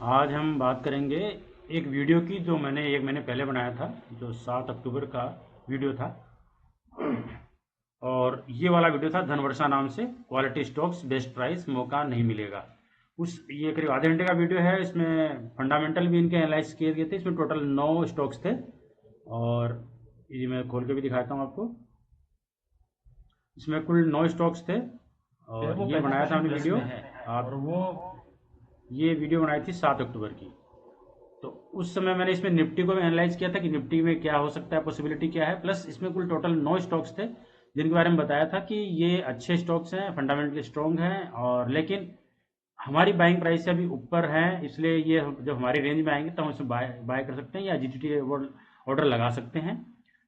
आज हम बात करेंगे एक वीडियो की जो मैंने एक महीने पहले बनाया था, जो 7 अक्टूबर का वीडियो था। और ये वाला वीडियो था धनवर्षा नाम से, क्वालिटी स्टॉक्स बेस्ट प्राइस मौका नहीं मिलेगा। ये करीब आधे घंटे का वीडियो है। इसमें फंडामेंटल भी इनके एनालाइज किए गए थे। इसमें टोटल 9 स्टॉक्स थे और ये मैं खोल के भी दिखाता हूँ आपको। इसमें कुल 9 स्टॉक्स थे और ये बनाया था हमने वीडियो। आप और वो ये वीडियो बनाई थी 7 अक्टूबर की। तो उस समय मैंने इसमें निफ्टी को भी एनालाइज किया था कि निफ्टी में क्या हो सकता है, पॉसिबिलिटी क्या है। प्लस इसमें कुल टोटल 9 स्टॉक्स थे जिनके बारे में बताया था कि ये अच्छे स्टॉक्स हैं, फंडामेंटली स्ट्रॉन्ग हैं, और लेकिन हमारी बाइंग प्राइस से अभी ऊपर है, इसलिए ये जब हमारी रेंज में आएंगे तो हम इसमें बाय कर सकते हैं या जीटीटी ऑर्डर लगा सकते हैं।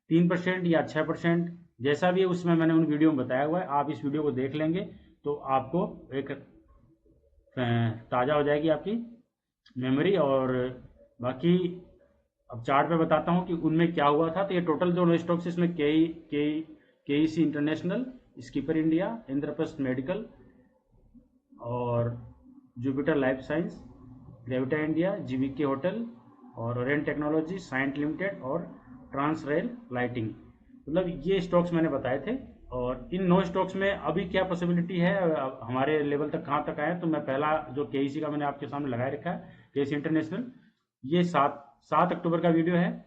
3% या 6% जैसा भी है उसमें मैंने उन वीडियो में बताया हुआ है। आप इस वीडियो को देख लेंगे तो आपको एक ताज़ा हो जाएगी आपकी मेमोरी। और बाकी अब चार्ट पे बताता हूँ कि उनमें क्या हुआ था। तो ये टोटल जो स्टॉक्स इसमें K C International, Skipper India, Indraprastha Medical और Jupiter Life Science, Gravita India, GVK Hotel और ओरेंट टेक्नोलॉजी, साइंट लिमिटेड और ट्रांस रेल लाइटिंग, मतलब ये स्टॉक्स मैंने बताए थे। और इन 9 स्टॉक्स में अभी क्या पॉसिबिलिटी है, हमारे लेवल तक कहाँ तक आए। तो मैं पहला जो के का मैंने आपके सामने लगाए रखा है, के इंटरनेशनल, ये 7 अक्टूबर का वीडियो है,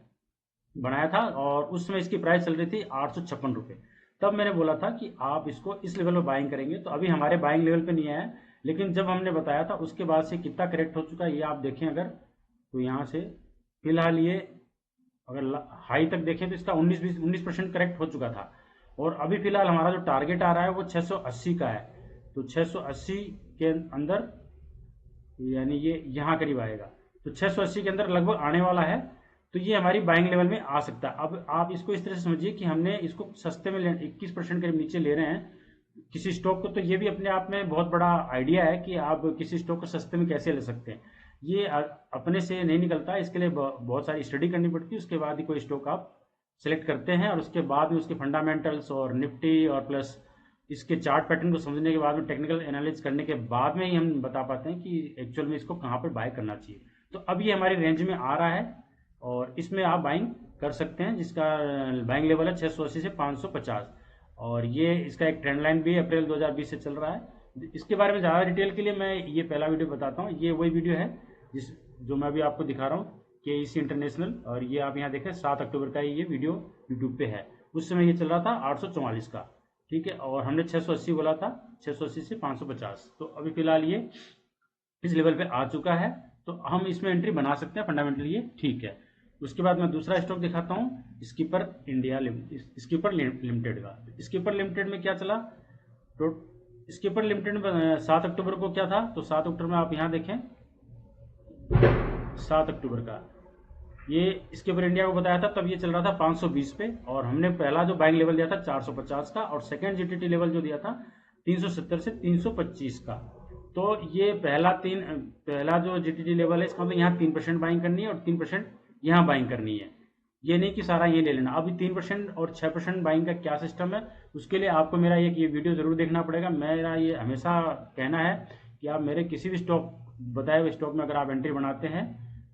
बनाया था। और उस समय इसकी प्राइस चल रही थी 856 रुपये। तब मैंने बोला था कि आप इसको इस लेवल पर बाइंग करेंगे। तो अभी हमारे बाइंग लेवल पे नहीं आया, लेकिन जब हमने बताया था उसके बाद से कितना करेक्ट हो चुका है ये आप देखें अगर, तो यहाँ से फिलहाल ये अगर हाई तक देखें तो इसका 19% करेक्ट हो चुका था। और अभी फिलहाल हमारा जो टारगेट आ रहा है वो 680 का है। तो 680 के अंदर, यानी ये यहाँ करीब आएगा, तो 680 के अंदर लगभग आने वाला है। तो ये हमारी बाइंग लेवल में आ सकता है। अब आप इसको इस तरह से समझिए कि हमने इसको सस्ते में 21% करीब नीचे ले रहे हैं किसी स्टॉक को। तो ये भी अपने आप में बहुत बड़ा आइडिया है कि आप किसी स्टॉक को सस्ते में कैसे ले सकते हैं। ये अपने से नहीं निकलता, इसके लिए बहुत सारी स्टडी करनी पड़ती है। उसके बाद ही कोई स्टॉक आप सेलेक्ट करते हैं और उसके बाद में उसके फंडामेंटल्स और निफ्टी और प्लस इसके चार्ट पैटर्न को समझने के बाद में टेक्निकल एनालिसिस करने के बाद में ही हम बता पाते हैं कि एक्चुअल में इसको कहाँ पर बाय करना चाहिए। तो अब ये हमारी रेंज में आ रहा है और इसमें आप बाइंग कर सकते हैं, जिसका बाइंग लेवल है 680 से 550। और ये इसका एक ट्रेंड लाइन भी अप्रैल 2020 से चल रहा है। इसके बारे में ज़्यादा डिटेल के लिए मैं ये पहला वीडियो बताता हूँ। ये वही वीडियो है जिस जो मैं अभी आपको दिखा रहा हूँ, के इंटरनेशनल। और ये आप यहाँ देखें 7 अक्टूबर का ये वीडियो यूट्यूब पे है। उस समय ये चल रहा था 844 का, ठीक है। और हमने 680 बोला था, 680 से 550। तो अभी फिलहाल ये इस लेवल पे आ चुका है, तो हम इसमें एंट्री बना सकते हैं, फंडामेंटली ये ठीक है। उसके बाद मैं दूसरा स्टॉक दिखाता हूँ, स्कीपर लिमिटेड का। स्कीपर लिमिटेड में क्या चला, तो स्कीपर लिमिटेड में 7 अक्टूबर को क्या था, तो 7 अक्टूबर में आप यहाँ देखें, 7 अक्टूबर का ये स्कीपर इंडिया को बताया था, तब ये चल रहा था 520 पे। और हमने पहला जो बाइंग लेवल दिया था 450 का, और सेकंड जीटीटी लेवल जो दिया था 370 से 325 का। तो ये पहला जो जीटीटी लेवल है, इसका मतलब यहाँ 3% बाइंग करनी है और 3% यहाँ बाइंग करनी है। ये नहीं कि सारा ये ले लेना। अभी 3% और 6% बाइंग का क्या सिस्टम है, उसके लिए आपको मेरा एक ये वीडियो जरूर देखना पड़ेगा। मेरा ये हमेशा कहना है कि आप मेरे किसी भी स्टॉक, बताए हुए स्टॉक में अगर आप एंट्री बनाते हैं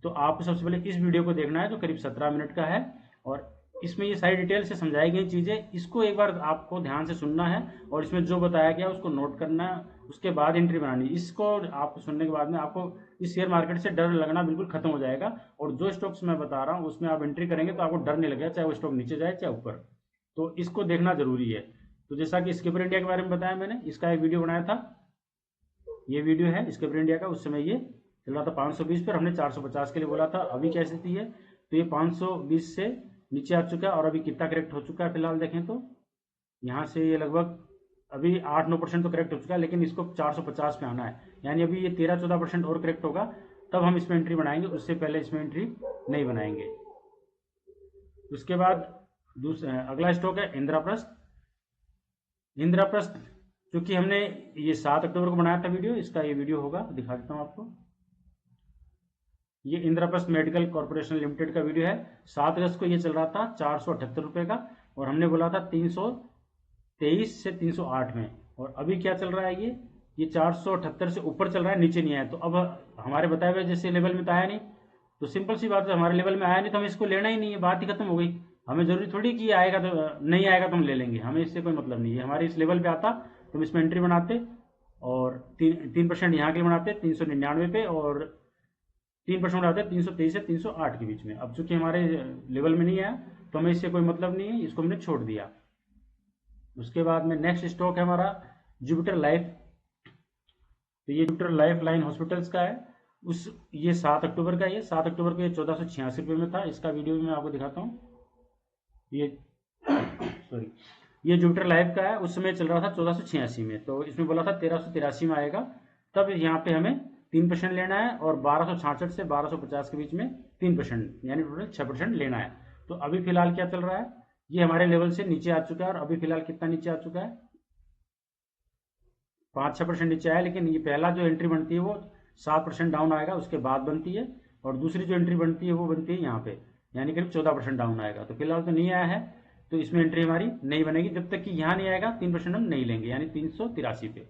तो आपको सबसे पहले इस वीडियो को देखना है जो करीब 17 मिनट का है। और इसमें ये सारी डिटेल से समझाई गई चीज़ें, इसको एक बार आपको ध्यान से सुनना है और इसमें जो बताया गया उसको नोट करना है। उसके बाद एंट्री बनानी है। इसको आप सुनने के बाद में आपको इस शेयर मार्केट से डर लगना बिल्कुल खत्म हो जाएगा। और जो स्टॉक्स मैं बता रहा हूँ उसमें आप एंट्री करेंगे तो आपको डर नहीं लगेगा, चाहे वो स्टॉक नीचे जाए चाहे ऊपर। तो इसको देखना जरूरी है। तो जैसा कि स्कीपर इंडिया के बारे में बताया मैंने, इसका एक वीडियो बनाया था, ये वीडियो है स्कीपर इंडिया का। उस समय ये चल रहा था 520 पर, हमने 450 के लिए बोला था। अभी क्या स्थिति है, तो ये 520 से नीचे आ चुका है। और अभी कितना करेक्ट हो चुका है फिलहाल देखें तो यहाँ से ये लगभग अभी 8-9% तो करेक्ट हो चुका है, लेकिन इसको 450 पे आना है। यानी अभी ये 13-14% और करेक्ट होगा तब हम इसमें एंट्री बनाएंगे, उससे पहले इसमें एंट्री नहीं बनाएंगे। उसके बाद अगला स्टॉक है इंद्रप्रस्थ। इंद्रप्रस्थ क्योंकि हमने ये 7 अक्टूबर को बनाया था वीडियो, इसका ये वीडियो होगा, दिखा देता हूँ आपको। ये इंद्रप्रस्थ मेडिकल कॉर्पोरेशन लिमिटेड का वीडियो है। 7 अगस्त को ये चल रहा था 478 रुपये का, और हमने बोला था 323 से 308 में। और अभी क्या चल रहा है, ये ये 478 से ऊपर चल रहा है, नीचे नहीं आया। तो अब हमारे बताए हुए जैसे लेवल में तो आया नहीं, तो सिंपल सी बात है, हमारे लेवल में आया नहीं तो हमें इसको लेना ही नहीं है, बात ही खत्म हो गई। हमें जरूरी थोड़ी कि आएगा तो नहीं आएगा तो हम ले लेंगे, हमें इससे कोई मतलब नहीं है। हमारे इस लेवल पे आता तो हम इसमें एंट्री बनाते और 3% यहाँ के लिए बनाते 399 पे, और 3% बनाते 323 से 308 के बीच में। अब चूंकि हमारे लेवल में नहीं आया तो हमें इससे कोई मतलब नहीं है, इसको हमने छोड़ दिया। उसके बाद में नेक्स्ट स्टॉक है हमारा जुपिटर लाइफ। तो ये जुपिटर लाइफ लाइन हॉस्पिटल्स का है। ये 7 अक्टूबर का, ये 7 अक्टूबर को ये 1486 रुपये में था। इसका वीडियो भी मैं आपको दिखाता हूँ। ये सॉरी, ये जुपिटर लाइफ का है, उस समय चल रहा था 1486 में, तो इसमें बोला था 1383 में आएगा। तब यहाँ पे हमें 3% लेना है और 1266 से 1250 के बीच में 3%, यानी टोटल 6% लेना है। तो अभी फिलहाल क्या चल रहा है, ये हमारे लेवल से नीचे आ चुका है, और अभी फिलहाल कितना नीचे आ चुका है, 5-6% नीचे आया। लेकिन ये पहला जो एंट्री बनती है वो 7% डाउन आएगा, उसके बाद बनती है, और दूसरी जो एंट्री बनती है वो बनती है यहाँ पे, यानी करीब 14% डाउन आएगा। तो फिलहाल तो नहीं आया है, तो इसमें एंट्री हमारी नहीं बनेगी जब तक कि यहाँ नहीं आएगा। 3% हम नहीं लेंगे, यानी 383 पे।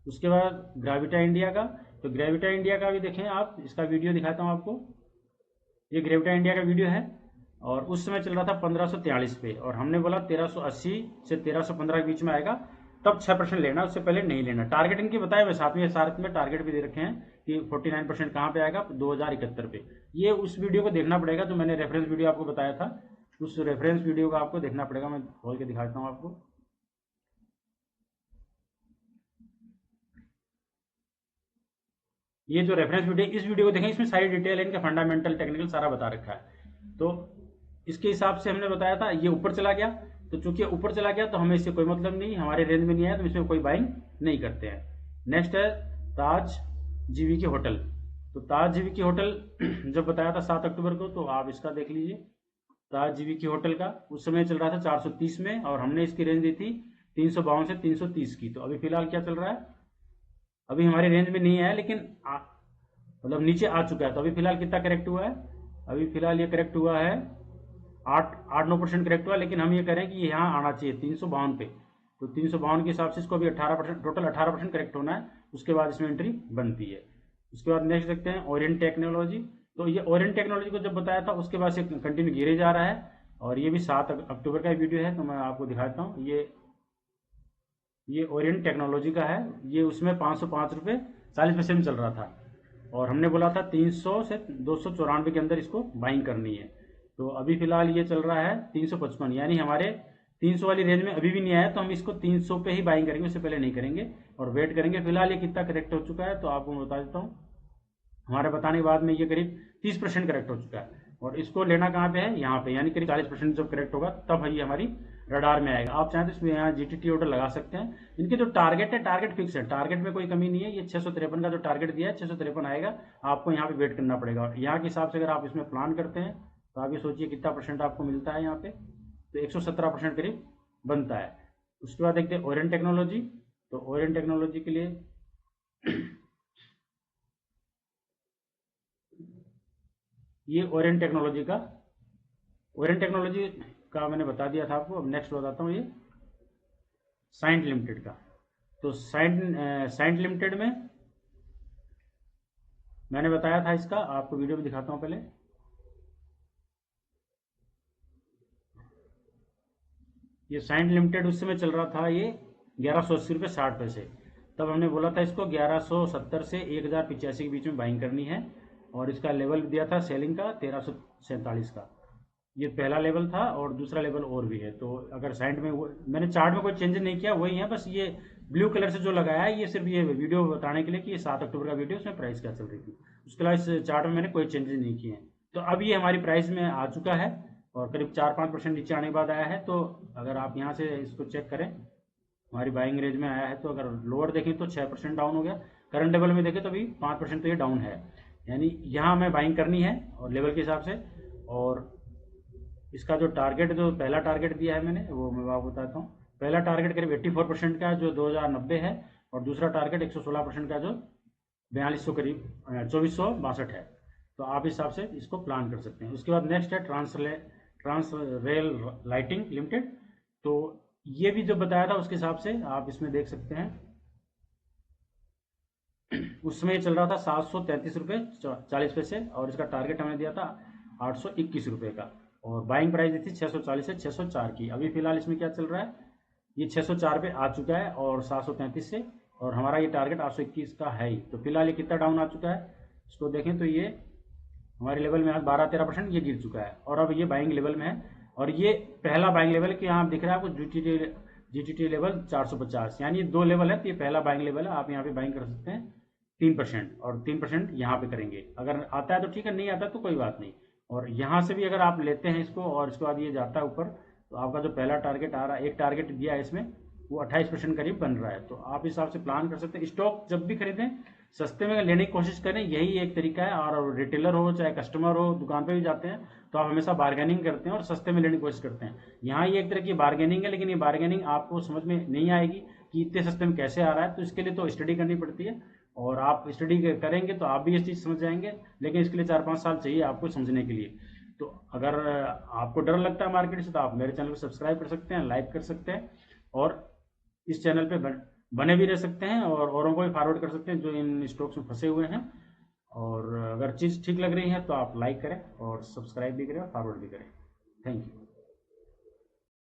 उसके बाद ग्रेविटा इंडिया का, तो ग्रेविटा इंडिया का भी देखें आप, इसका वीडियो दिखाता हूँ आपको। ये ग्रेविटा इंडिया का वीडियो है, और उस समय चल रहा था 1543 पे, और हमने बोला 1380 से 1315 के बीच में आएगा, तब 6% लेना, उससे पहले नहीं लेना। टारगेट इनके बताए हुए साथ में टारगेट भी दे रखे हैं कि 49% कहाँ पे आएगा, 2071 पे। ये उस वीडियो को देखना पड़ेगा जो मैंने रेफरेंस वीडियो आपको बताया था, उस रेफरेंस वीडियो को आपको देखना पड़ेगा। मैं खोल के दिखाता हूँ आपको। ये जो रेफरेंस वीडियो, इस वीडियो को देखें, इसमें सारी डिटेल है, इनका फंडामेंटल टेक्निकल सारा बता रखा है। तो इसके हिसाब से हमने बताया था, ये ऊपर चला गया, तो चूंकि ऊपर चला गया तो हमें इससे कोई मतलब नहीं, हमारे रेंज में नहीं आया तो इसमें कोई बाइंग नहीं करते हैं। नेक्स्ट है ताज जीवी की होटल। तो ताज जीवी की होटल जब बताया था 7 अक्टूबर को, तो आप इसका देख लीजिए। ताज जीवी की होटल का उस समय चल रहा था 430 में, और हमने इसकी रेंज दी थी 352 से 330 की। तो अभी फिलहाल क्या चल रहा है, अभी हमारे रेंज में नहीं आया, लेकिन मतलब नीचे आ चुका है। तो अभी फिलहाल कितना करेक्ट हुआ है, अभी फिलहाल ये करेक्ट हुआ है 8-9% करेक्ट हुआ, लेकिन हम ये करें कि यहाँ आना चाहिए 352 पे। तो 352 के हिसाब से इसको अभी 18%, टोटल 18% करेक्ट होना है, उसके बाद इसमें एंट्री बनती है। उसके बाद नेक्स्ट देखते हैं ओरिएंट टेक्नोलॉजी। तो ये ओरिएंट टेक्नोलॉजी को जब बताया था उसके बाद से कंटिन्यू गिरे जा रहा है, और ये भी 7 अक्टूबर का वीडियो है, तो मैं आपको दिखाता हूँ। ये ओरिएंट टेक्नोलॉजी का है, ये उसमें 505 रुपये 40 पैसे में चल रहा था, और हमने बोला था 300 से 294 के अंदर इसको बाइंग करनी है। तो अभी फिलहाल ये चल रहा है 355, यानी हमारे 300 वाली रेंज में अभी भी नहीं आया, तो हम इसको 300 पे ही बाइंग करेंगे, उससे पहले नहीं करेंगे और वेट करेंगे। फिलहाल ये कितना करेक्ट हो चुका है तो आपको मैं बता देता हूँ। हमारे बताने के बाद में ये करीब 30% करेक्ट हो चुका है, और इसको लेना कहाँ पे है, यहाँ पे, यानी करीब 40% जब करेक्ट होगा तब ये हमारी रडार में आएगा। आप चाहें तो इसमें यहाँ जीटीटी ऑर्डर लगा सकते हैं। इनके जो टारगेट है, टारगेट फिक्स है, टारगेट में कोई कमी नहीं है। ये 653 का जो टारगेट दिया है 653 आएगा, आपको यहाँ पे वेट करना पड़ेगा। यहाँ के हिसाब से अगर आप इसमें प्लान करते हैं तो आप ये सोचिए कितना परसेंट आपको मिलता है यहाँ पे, तो 117% करीब बनता है। उसके बाद देखते हैं ओरिएंट टेक्नोलॉजी। तो ओरिएंट टेक्नोलॉजी के लिए ये ओरिएंट टेक्नोलॉजी का मैंने बता दिया था आपको। अब नेक्स्ट बताता हूँ ये साइंट लिमिटेड का। तो साइंट लिमिटेड में मैंने बताया था, इसका आपको वीडियो भी दिखाता हूँ पहले। ये साइंट लिमिटेड उस समय चल रहा था ये 1180 रुपये 60 पैसे। तब हमने बोला था इसको 1170 से 1085 के बीच में बाइंग करनी है, और इसका लेवल दिया था सेलिंग का 1347 का। ये पहला लेवल था, और दूसरा लेवल और भी है। तो अगर साइड में मैंने चार्ट में कोई चेंज नहीं किया, वही है, बस ये ब्लू कलर से जो लगाया है ये सिर्फ ये वीडियो बताने के लिए कि ये 7 अक्टूबर का वीडियो, उसमें प्राइस क्या चल रही थी। उसके अलावा इस चार्ट में मैंने कोई चेंजेस नहीं किए हैं। तो अब ये हमारी प्राइस में आ चुका है, और करीब 4-5% नीचे आने के बाद आया है। तो अगर आप यहाँ से इसको चेक करें, हमारी बाइंग रेंज में आया है। तो अगर लोअर देखें तो 6% डाउन हो गया, करंट लेवल में देखें तो अभी 5% तो ये डाउन है, यानी यहाँ हमें बाइंग करनी है और लेवल के हिसाब से। और इसका जो टारगेट, जो पहला टारगेट दिया है मैंने, वो मैं आपको बताता हूँ। पहला टारगेट करीब 84% का जो 2090 है, और दूसरा टारगेट 116% का जो 4200 करीब 2462 है। तो आप इस हिसाब से इसको प्लान कर सकते हैं। उसके बाद नेक्स्ट है ट्रांस रेल लाइटिंग लिमिटेड। तो ये भी जो बताया था उसके हिसाब से आप इसमें देख सकते हैं। उस समय चल रहा था 733 रुपये 40 पैसे, और इसका टारगेट हमने दिया था 821 रुपये का, और बाइंग प्राइस दी थी 640 से 604 की। अभी फिलहाल इसमें क्या चल रहा है, ये 604 पे आ चुका है और 733 से, और हमारा ये टारगेट 821 का है ही। तो फिलहाल ये कितना डाउन आ चुका है, इसको देखें तो ये हमारे लेवल में आज 12-13% ये गिर चुका है, और अब ये बाइंग लेवल में है। और ये पहला बाइंग लेवल कि यहाँ दिख रहा है आपको जीटीटी लेवल 450, यानी ये 2 लेवल है, तो ये पहला बाइंग लेवल है। आप यहाँ पे बाइंग कर सकते हैं 3%, और 3% यहाँ पे करेंगे। अगर आता है तो ठीक है, नहीं आता तो कोई बात नहीं। और यहाँ से भी अगर आप लेते हैं इसको और इसके बाद ये जाता है ऊपर, तो आपका जो पहला टारगेट आ रहा है, एक टारगेट दिया है इसमें, वो 28% करीब बन रहा है। तो आप इस हिसाब से प्लान कर सकते हैं। स्टॉक जब भी खरीदें सस्ते में लेने की कोशिश करें, यही एक तरीका है। और रिटेलर हो चाहे कस्टमर हो, दुकान पे भी जाते हैं तो आप हमेशा बार्गेनिंग करते हैं और सस्ते में लेने की कोशिश करते हैं। यहाँ ये एक तरह की बार्गेनिंग है, लेकिन ये बार्गेनिंग आपको समझ में नहीं आएगी कि इतने सस्ते में कैसे आ रहा है। तो इसके लिए तो स्टडी करनी पड़ती है, और आप स्टडी करेंगे तो आप भी इस चीज़ समझ जाएंगे, लेकिन इसके लिए 4-5 साल चाहिए आपको समझने के लिए। तो अगर आपको डर लगता है मार्केट से, तो आप मेरे चैनल को सब्सक्राइब कर सकते हैं, लाइक कर सकते हैं, और इस चैनल पे बने भी रह सकते हैं, और औरों को भी फॉरवर्ड कर सकते हैं जो इन स्टॉक्स में फंसे हुए हैं। और अगर चीज़ ठीक लग रही है तो आप लाइक करें और सब्सक्राइब भी करें और फॉरवर्ड भी करें। Thank you.